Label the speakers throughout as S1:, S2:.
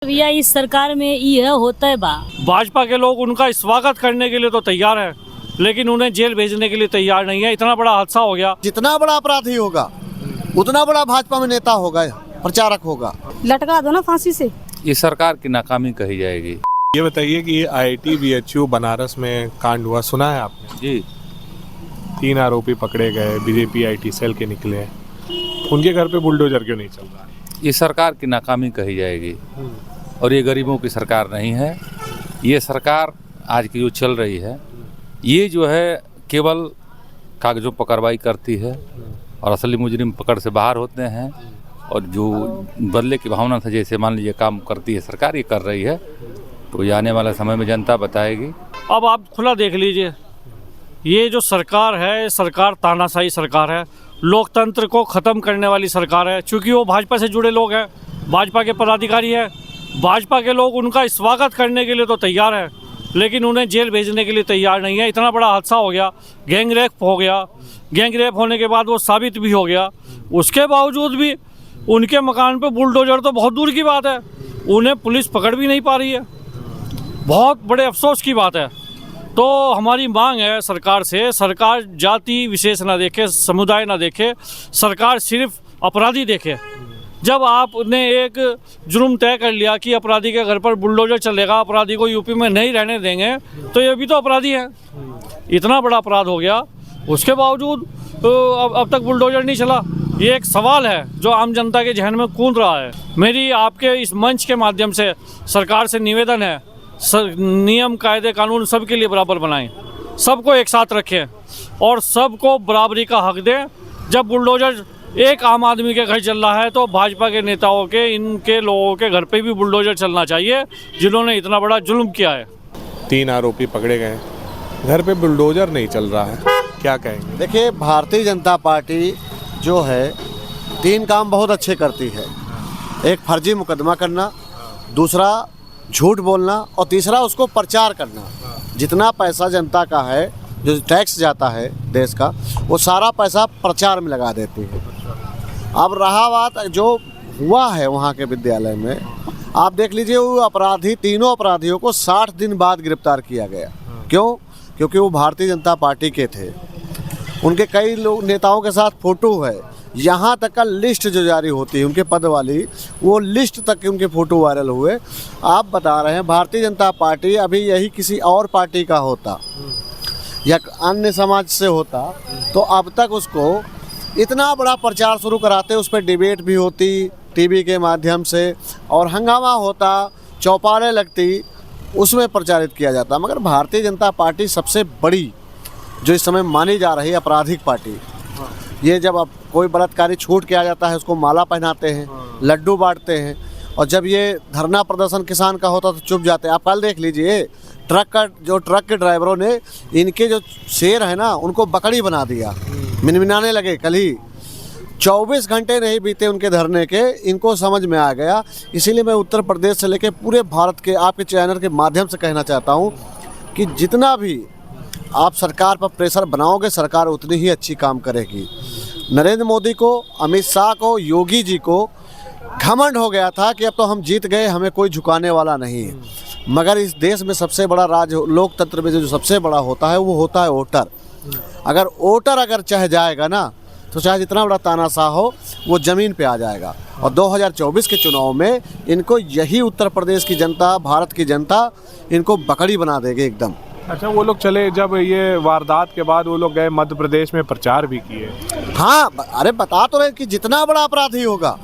S1: भैया इस सरकार में ये होता है
S2: भाजपा के लोग उनका स्वागत करने के लिए तो तैयार हैं, लेकिन उन्हें जेल भेजने के लिए तैयार नहीं है। इतना बड़ा हादसा हो गया।
S3: जितना बड़ा अपराधी होगा उतना बड़ा भाजपा में नेता होगा, प्रचारक होगा।
S1: लटका दो ना फांसी से।
S4: ये सरकार की नाकामी कही जाएगी।
S5: ये बताइए कि IIT BHU बनारस में कांड हुआ, सुना है आपने?
S4: जी,
S5: 3 आरोपी पकड़े गए, बीजेपी IT सेल के निकले, उनके घर पे बुलडोजर क्यों नहीं चल रहा है?
S4: ये सरकार की नाकामी कही जाएगी और ये गरीबों की सरकार नहीं है। ये सरकार आज की जो चल रही है ये जो है केवल कागजों पर कार्रवाई करती है और असली मुजरिम पकड़ से बाहर होते हैं, और जो बदले की भावना से जैसे मान लीजिए काम करती है सरकार, ये कर रही है, तो ये आने वाले समय में जनता बताएगी।
S2: अब आप खुला देख लीजिए, ये जो सरकार है, सरकार तानाशाही सरकार है, लोकतंत्र को ख़त्म करने वाली सरकार है। चूँकि वो भाजपा से जुड़े लोग हैं, भाजपा के पदाधिकारी हैं, भाजपा के लोग उनका स्वागत करने के लिए तो तैयार हैं, लेकिन उन्हें जेल भेजने के लिए तैयार नहीं है। इतना बड़ा हादसा हो गया, गैंग रेप हो गया, गैंग रेप होने के बाद वो साबित भी हो गया, उसके बावजूद भी उनके मकान पे बुलडोजर तो बहुत दूर की बात है, उन्हें पुलिस पकड़ भी नहीं पा रही है। बहुत बड़े अफसोस की बात है। तो हमारी मांग है सरकार से, सरकार जाति विशेष ना देखे, समुदाय ना देखे, सरकार सिर्फ अपराधी देखे। जब आपने एक जुर्म तय कर लिया कि अपराधी के घर पर बुलडोजर चलेगा, अपराधी को यूपी में नहीं रहने देंगे, तो ये भी तो अपराधी है। इतना बड़ा अपराध हो गया, उसके बावजूद अब तक बुलडोजर नहीं चला। ये एक सवाल है जो आम जनता के जहन में कूद रहा है। मेरी आपके इस मंच के माध्यम से सरकार से निवेदन है, नियम कायदे कानून सबके लिए बराबर बनाएं, सबको एक साथ रखें और सबको बराबरी का हक दें। जब बुलडोजर एक आम आदमी के घर चल रहा है तो भाजपा के नेताओं के, इनके लोगों के घर पे भी बुलडोजर चलना चाहिए, जिन्होंने इतना बड़ा जुल्म किया है।
S5: 3 आरोपी पकड़े गए, घर पे बुलडोजर नहीं चल रहा है, क्या कहेंगे?
S3: देखिए, भारतीय जनता पार्टी जो है 3 काम बहुत अच्छे करती है। एक फर्जी मुकदमा करना, दूसरा झूठ बोलना और तीसरा उसको प्रचार करना। जितना पैसा जनता का है, जो टैक्स जाता है देश का, वो सारा पैसा प्रचार में लगा देती है। अब रहा बात जो हुआ है वहाँ के विद्यालय में, आप देख लीजिए, वो अपराधी, तीनों अपराधियों को 60 दिन बाद गिरफ्तार किया गया। क्यों? क्योंकि वो भारतीय जनता पार्टी के थे। उनके कई लोग नेताओं के साथ फ़ोटो है, यहाँ तक का लिस्ट जो जारी होती है उनके पद वाली, वो लिस्ट तक के उनके फ़ोटो वायरल हुए। आप बता रहे हैं भारतीय जनता पार्टी अभी यही किसी और पार्टी का होता या अन्य समाज से होता तो अब तक उसको इतना बड़ा प्रचार शुरू कराते, उस पर डिबेट भी होती टीवी के माध्यम से और हंगामा होता, चौपालें लगती, उसमें प्रचारित किया जाता। मगर भारतीय जनता पार्टी सबसे बड़ी जो इस समय मानी जा रही आपराधिक पार्टी, ये जब अब कोई बलात्कारी छूट के आ जाता है उसको माला पहनाते हैं, लड्डू बांटते हैं, और जब ये धरना प्रदर्शन किसान का होता तो चुप जाते हैं। आप कल देख लीजिए, ट्रक के ड्राइवरों ने इनके जो शेर है ना उनको बकरी बना दिया, मिनमिनाने लगे। कल ही 24 घंटे नहीं बीते उनके धरने के, इनको समझ में आ गया। इसीलिए मैं उत्तर प्रदेश से लेकर पूरे भारत के आपके चैनल के माध्यम से कहना चाहता हूँ कि जितना भी आप सरकार पर प्रेशर बनाओगे, सरकार उतनी ही अच्छी काम करेगी। नरेंद्र मोदी को, अमित शाह को, योगी जी को घमंड हो गया था कि अब तो हम जीत गए, हमें कोई झुकाने वाला नहीं है। मगर इस देश में सबसे बड़ा राज, लोकतंत्र में जो सबसे बड़ा होता है वो होता है वोटर। अगर वोटर अगर चाहे जाएगा ना, तो चाहे जितना बड़ा तानाशाह हो, वो ज़मीन पे आ जाएगा। और 2024 के चुनाव में इनको यही उत्तर प्रदेश की जनता, भारत की जनता इनको बकरी बना देगी एकदम।
S5: अच्छा, वो लोग चले, जब ये वारदात के बाद वो लोग गए मध्य प्रदेश में, प्रचार भी किए।
S3: हाँ, अरे बता तो रहे कि जितना बड़ा अपराधी होगा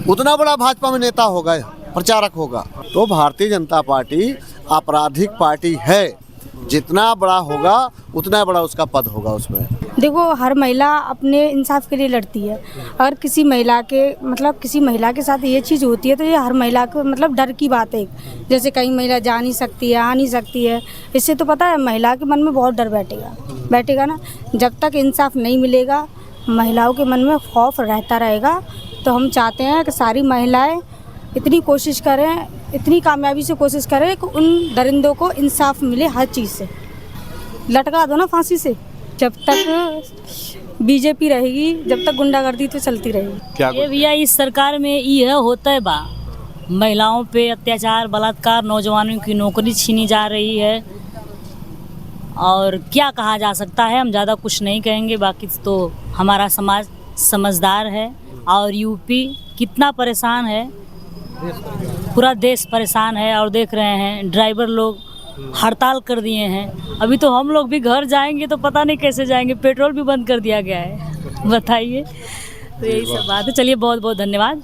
S3: उतना बड़ा भाजपा में नेता होगा, प्रचारक होगा। तो भारतीय जनता पार्टी आपराधिक पार्टी है, जितना बड़ा होगा उतना बड़ा उसका पद होगा उसमें।
S6: देखो, हर महिला अपने इंसाफ के लिए लड़ती है। अगर किसी महिला के साथ ये चीज़ होती है तो ये हर महिला को डर की बात है। जैसे कहीं महिला जा नहीं सकती है, आ नहीं सकती है, इससे तो पता है महिला के मन में बहुत डर बैठेगा ना। जब तक इंसाफ नहीं मिलेगा, महिलाओं के मन में खौफ रहता रहेगा। तो हम चाहते हैं कि सारी महिलाएं इतनी कोशिश करें, इतनी कामयाबी से कोशिश करें कि उन दरिंदों को इंसाफ मिले हर चीज़ से। लटका दो ना फांसी से। जब तक बीजेपी रहेगी, जब तक गुंडागर्दी तो चलती रहेगी।
S1: ये भैया इस सरकार में ये होता है महिलाओं पे अत्याचार बलात्कार, नौजवानों की नौकरी छीनी जा रही है। और क्या कहा जा सकता है, हम ज़्यादा कुछ नहीं कहेंगे। बाकी तो हमारा समाज समझदार है और यूपी कितना परेशान है, पूरा देश परेशान है। और देख रहे हैं ड्राइवर लोग हड़ताल कर दिए हैं। अभी तो हम लोग भी घर जाएंगे तो पता नहीं कैसे जाएंगे, पेट्रोल भी बंद कर दिया गया है। बताइए, तो यही सब बात है। चलिए बहुत बहुत धन्यवाद।